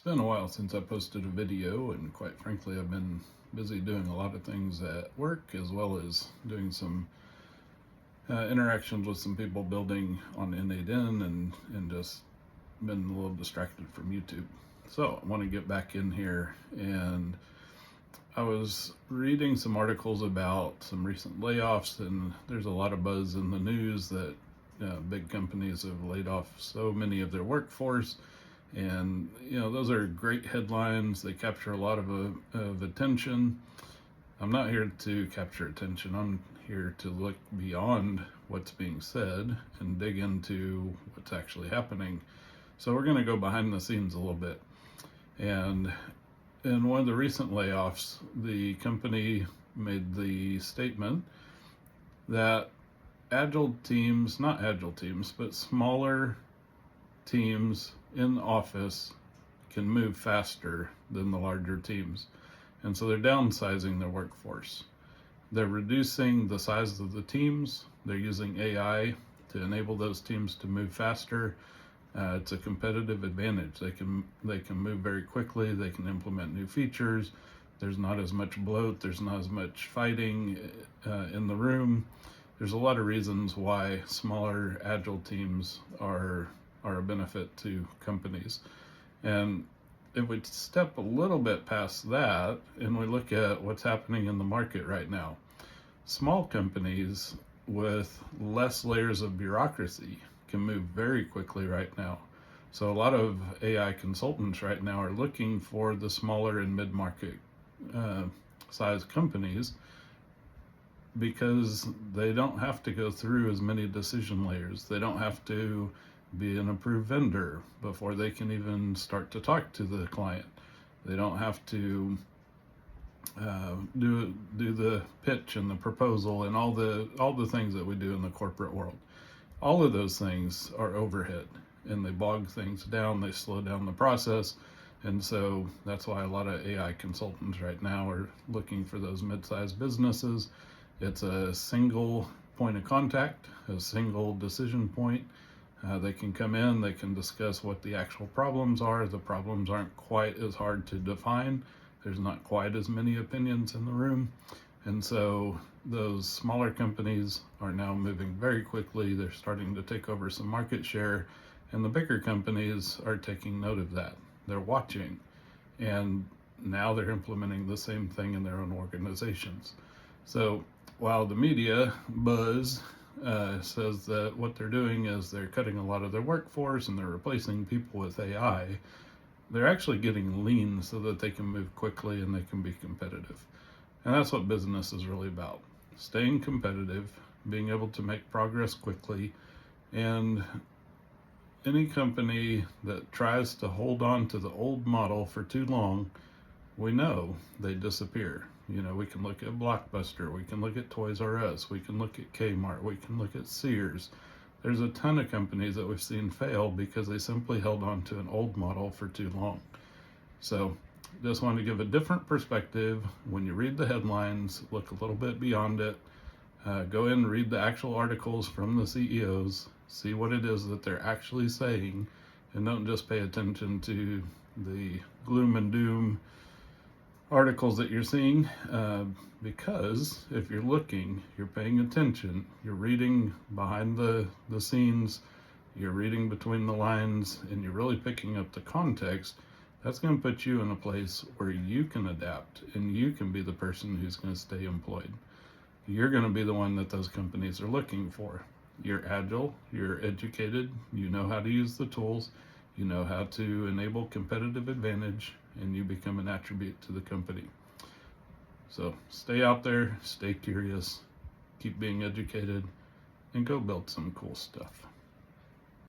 It's been a while since I posted a video, and quite frankly, I've been busy doing a lot of things at work as well as doing some interactions with some people building on N8N and just been a little distracted from YouTube. So I want to get back in here, and I was reading some articles about some recent layoffs, and there's a lot of buzz in the news that big companies have laid off so many of their workforce. And those are great headlines. They capture a lot of attention. I'm not here to capture attention. I'm here to look beyond what's being said and dig into what's actually happening. So we're going to go behind the scenes a little bit. And in one of the recent layoffs, the company made the statement that agile teams, not agile teams, but smaller teams in the office can move faster than the larger teams. And so they're downsizing their workforce. They're reducing the size of the teams. They're using AI to enable those teams to move faster. It's a competitive advantage. They can move very quickly. They can implement new features. There's not as much bloat. There's not as much fighting in the room. There's a lot of reasons why smaller agile teams are a benefit to companies. And if we step a little bit past that and we look at what's happening in the market right now, small companies with less layers of bureaucracy can move very quickly right now. So a lot of AI consultants right now are looking for the smaller and mid-market size companies because they don't have to go through as many decision layers. They don't have to be an approved vendor before they can even start to talk to the client. They don't have to do the pitch and the proposal and all the things that we do in the corporate world. All of those things are overhead, and they bog things down. They slow down the process. And so that's why a lot of AI consultants right now are looking for those mid-sized businesses. It's a single point of contact, a single decision point. They can come in, they can discuss what the actual problems are. The problems aren't quite as hard to define. There's not quite as many opinions in the room. And so those smaller companies are now moving very quickly. They're starting to take over some market share, and the bigger companies are taking note of that. They're watching, and now they're implementing the same thing in their own organizations. So while the media buzz says that what they're doing is they're cutting a lot of their workforce and they're replacing people with AI, they're actually getting lean so that they can move quickly and they can be competitive. And that's what business is really about. Staying competitive, being able to make progress quickly, and any company that tries to hold on to the old model for too long, we know they disappear. We can look at Blockbuster, we can look at Toys R Us, we can look at Kmart, we can look at Sears. There's a ton of companies that we've seen fail because they simply held on to an old model for too long. So just want to give a different perspective. When you read the headlines, look a little bit beyond it. Go in and read the actual articles from the CEOs, see what it is that they're actually saying, and don't just pay attention to the gloom and doom articles that you're seeing, because if you're looking, you're paying attention, you're reading behind the scenes, you're reading between the lines, and you're really picking up the context, that's going to put you in a place where you can adapt and you can be the person who's going to stay employed. You're going to be the one that those companies are looking for. You're agile, you're educated, you know how to use the tools, you know how to enable competitive advantage, and you become an attribute to the company. So stay out there, stay curious, keep being educated, and go build some cool stuff.